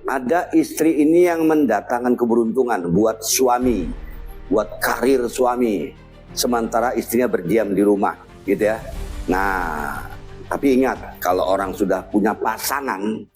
Ada istri ini yang mendatangkan keberuntungan buat suami, buat karir suami, sementara istrinya berdiam di rumah, gitu ya. Nah, tapi ingat, kalau orang sudah punya pasangan,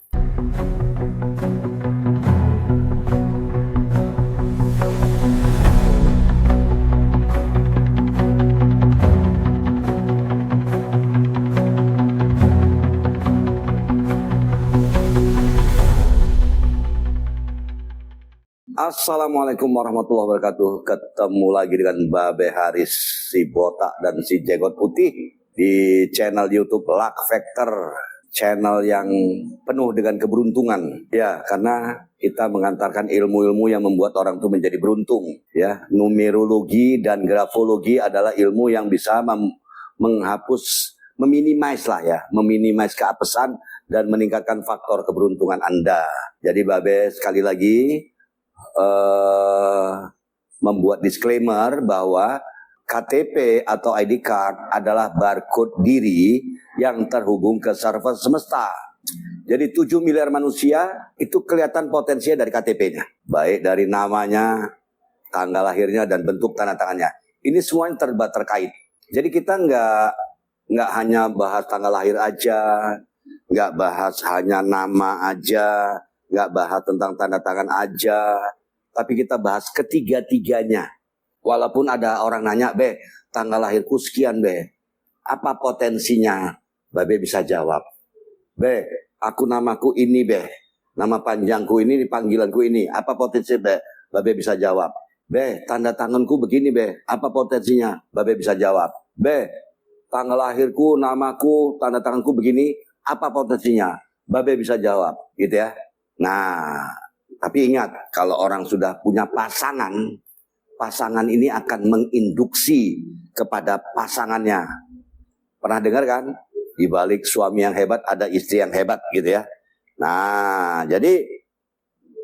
Assalamualaikum warahmatullahi wabarakatuh. Ketemu lagi dengan Babe Haris, si botak dan si jenggot putih di channel YouTube Luck Factor, channel yang penuh dengan keberuntungan. Ya, karena kita mengantarkan ilmu-ilmu yang membuat orang itu menjadi beruntung. Ya, numerologi dan grafologi adalah ilmu yang bisa menghapus, meminimais keapesan dan meningkatkan faktor keberuntungan Anda. Jadi Babe sekali lagi membuat disclaimer bahwa KTP atau ID card adalah barcode diri yang terhubung ke server semesta. Jadi 7 miliar manusia itu kelihatan potensinya dari KTP-nya. Baik dari namanya, tanggal lahirnya, dan bentuk tanda tangannya. Ini semuanya terkait. Jadi kita nggak hanya bahas tanggal lahir aja, nggak bahas hanya nama aja, nggak bahas tentang tanda tangan aja, tapi kita bahas ketiga-tiganya. Walaupun ada orang nanya, Be, tanggal lahirku sekian, Be, apa potensinya? Babe bisa jawab, Be, aku namaku ini, Be, nama panjangku ini, panggilanku ini, apa potensi, Be? Babe bisa jawab. Be, tanda tanganku begini, Be, apa potensinya? Babe bisa jawab. Be, tanggal lahirku, namaku, tanda tanganku begini, apa potensinya? Babe bisa jawab, gitu ya. Nah, tapi ingat, kalau orang sudah punya pasangan, pasangan ini akan menginduksi kepada pasangannya. Pernah dengar kan? Di balik suami yang hebat ada istri yang hebat, gitu ya. Nah, jadi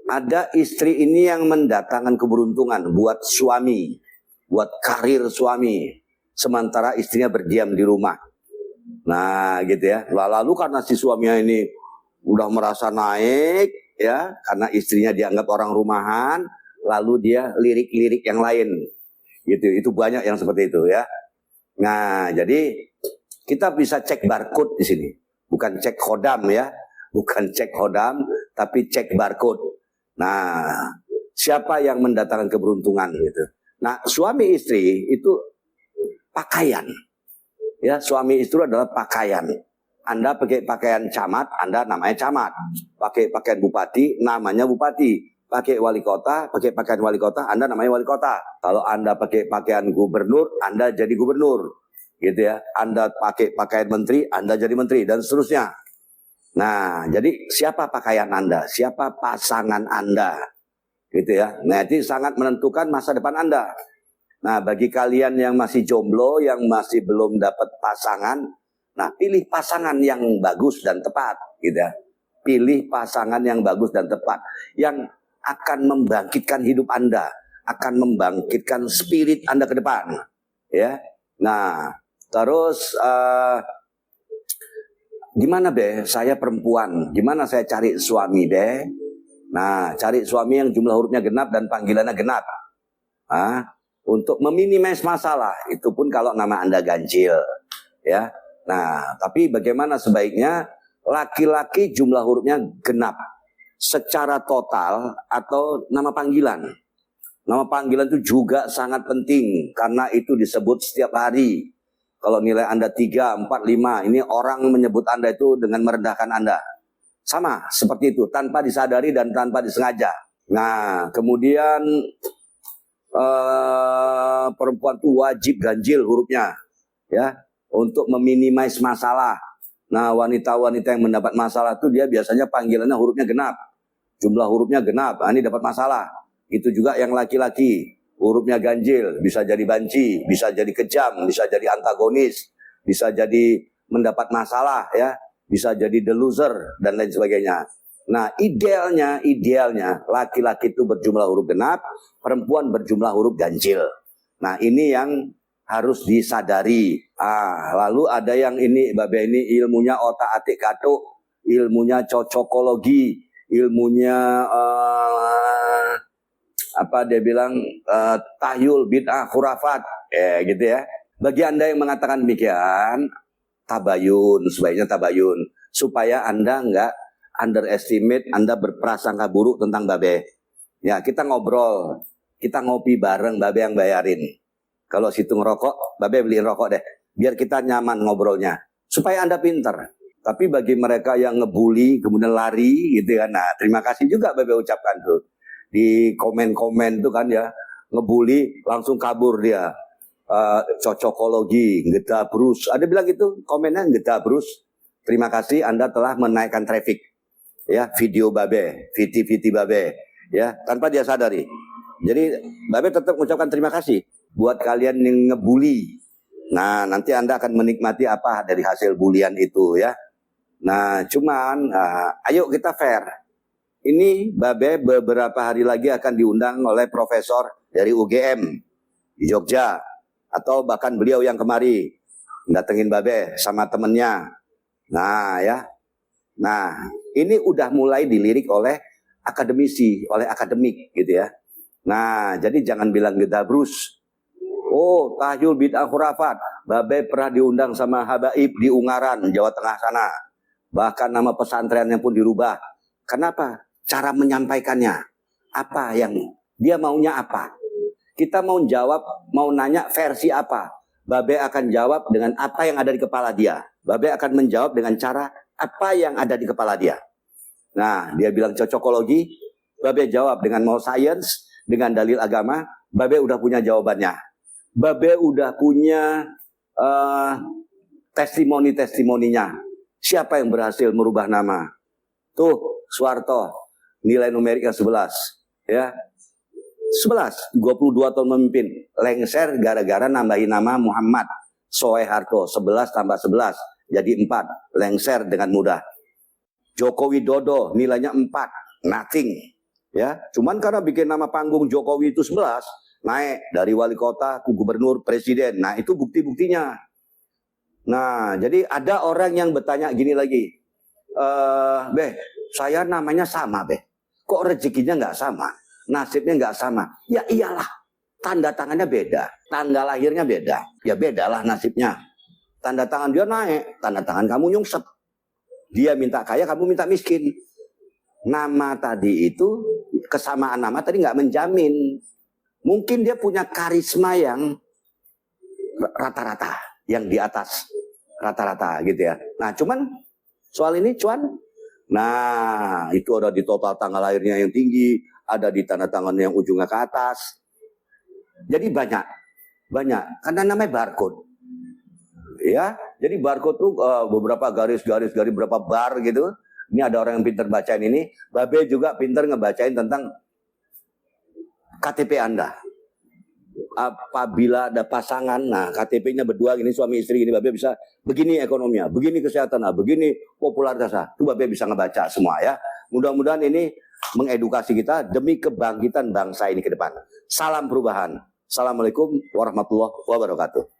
ada istri ini yang mendatangkan keberuntungan buat suami, buat karir suami, sementara istrinya berdiam di rumah. Nah, gitu ya. Lalu karena si suaminya ini udah merasa naik, ya, karena istrinya dianggap orang rumahan, lalu dia lirik-lirik yang lain, gitu. Itu banyak yang seperti itu, ya. Nah, jadi kita bisa cek barcode di sini, bukan cek khodam, ya, bukan cek khodam, tapi cek barcode. Nah, siapa yang mendatangkan keberuntungan, gitu. Nah, suami istri itu pakaian, ya, suami istri adalah pakaian. Anda pakai pakaian camat, Anda namanya camat. Pakai pakaian bupati, namanya bupati. Pakai wali kota, pakai pakaian wali kota, Anda namanya wali kota. Kalau Anda pakai pakaian gubernur, Anda jadi gubernur. Gitu ya. Anda pakai pakaian menteri, Anda jadi menteri, dan seterusnya. Nah, jadi siapa pakaian Anda? Siapa pasangan Anda? Gitu ya. Nah, itu sangat menentukan masa depan Anda. Nah, bagi kalian yang masih jomblo, yang masih belum dapat pasangan, nah, pilih pasangan yang bagus dan tepat, gitu ya. Pilih pasangan yang bagus dan tepat, yang akan membangkitkan hidup Anda, akan membangkitkan spirit Anda ke depan, ya. Nah, terus gimana, Be? Saya perempuan, gimana saya cari suami, Be? Nah, cari suami yang jumlah hurufnya genap dan panggilannya genap. Untuk meminimais masalah, itu pun kalau nama Anda ganjil, ya. Nah, tapi bagaimana sebaiknya laki-laki jumlah hurufnya genap secara total atau nama panggilan. Nama panggilan itu juga sangat penting karena itu disebut setiap hari. Kalau nilai Anda 3, 4, 5, ini orang menyebut Anda itu dengan merendahkan Anda. Sama seperti itu, tanpa disadari dan tanpa disengaja. Nah, kemudian perempuan itu wajib ganjil hurufnya, ya, untuk meminimais masalah. Nah, wanita-wanita yang mendapat masalah itu dia biasanya panggilannya hurufnya genap, jumlah hurufnya genap. Nah, ini dapat masalah. Itu juga yang laki-laki, hurufnya ganjil, bisa jadi banci, bisa jadi kejam, bisa jadi antagonis, bisa jadi mendapat masalah, ya, bisa jadi the loser dan lain sebagainya. Nah, idealnya laki-laki itu berjumlah huruf genap, perempuan berjumlah huruf ganjil. Nah, ini yang harus disadari. Lalu ada yang ini, Babe, ini ilmunya otak atik katuk, ilmunya cocokologi, ilmunya apa dia bilang tahyul, bid'ah, khurafat, gitu ya. Bagi Anda yang mengatakan demikian, tabayun, sebaiknya tabayun, supaya Anda nggak underestimate, Anda berprasangka buruk tentang Babe. Ya, kita ngobrol, kita ngopi bareng, Babe yang bayarin. Kalau situ ngerokok, Babe beliin rokok deh, biar kita nyaman ngobrolnya, supaya Anda pintar. Tapi bagi mereka yang ngebully, kemudian lari, gitu kan, nah terima kasih juga Babe ucapkan tuh. Di komen-komen tuh kan ya, ngebully, langsung kabur dia. Cocokologi, ngedabrus. Ada bilang gitu, komennya ngedabrus. Terima kasih Anda telah menaikkan traffic. Ya, video Babe, VT Babe, ya, tanpa dia sadari. Jadi Babe tetap mengucapkan terima kasih buat kalian yang ngebully. Nah, nanti Anda akan menikmati apa dari hasil bulian itu ya. Nah, cuman ayo kita fair. Ini Babe beberapa hari lagi akan diundang oleh profesor dari UGM di Jogja. Atau bahkan beliau yang kemari datengin Babe sama temennya. Nah ya, nah ini udah mulai dilirik oleh akademisi, oleh akademik gitu ya. Nah jadi jangan bilang gedabrus. Oh tahyul bid'ah khurafat. Babe pernah diundang sama Habaib di Ungaran, Jawa Tengah sana. Bahkan nama pesantrennya pun dirubah. Kenapa? Cara menyampaikannya. Apa yang dia maunya apa? Kita mau jawab, mau nanya versi apa. Babe akan jawab dengan apa yang ada di kepala dia. Babe akan menjawab dengan cara apa yang ada di kepala dia. Nah, dia bilang cocokologi. Babe jawab dengan mau science, dengan dalil agama. Babe udah punya jawabannya. Babe udah punya testimoni-testimoninya. Siapa yang berhasil merubah nama? Tuh, Soeharto. Nilai numeriknya 11. Ya. 11, 22 tahun memimpin. Lengser gara-gara nambahin nama Muhammad Soeharto. 11 tambah 11 jadi 4. Lengser dengan mudah. Joko Widodo nilainya 4. Nothing. Ya, cuman karena bikin nama panggung Jokowi itu 11, naik dari wali kota ke gubernur, presiden. Nah, itu bukti-buktinya. Nah, jadi ada orang yang bertanya gini lagi. Beh, saya namanya sama, Beh. Kok rezekinya nggak sama? Nasibnya nggak sama. Ya iyalah, tanda tangannya beda, tanggal lahirnya beda. Ya bedalah nasibnya. Tanda tangan dia naik, tanda tangan kamu nyungsep. Dia minta kaya, kamu minta miskin. Nama tadi itu, kesamaan nama tadi nggak menjamin. Mungkin dia punya karisma yang rata-rata, yang di atas rata-rata gitu ya. Nah cuman soal ini cuan, nah itu ada di total tanggal lahirnya yang tinggi, ada di tanda tangan yang ujungnya ke atas. Jadi banyak, karena namanya barcode. Ya, jadi barcode tuh beberapa garis-garis berapa bar gitu. Ini ada orang yang pintar bacain ini. Babe juga pintar ngebacain tentang KTP Anda. Apabila ada pasangan, nah KTP-nya berdua ini suami istri ini, Babe bisa begini ekonominya, begini kesehatan, begini popularitasnya. Itu Babe bisa ngebaca semua ya. Mudah-mudahan ini mengedukasi kita demi kebangkitan bangsa ini ke depan. Salam perubahan. Assalamualaikum warahmatullahi wabarakatuh.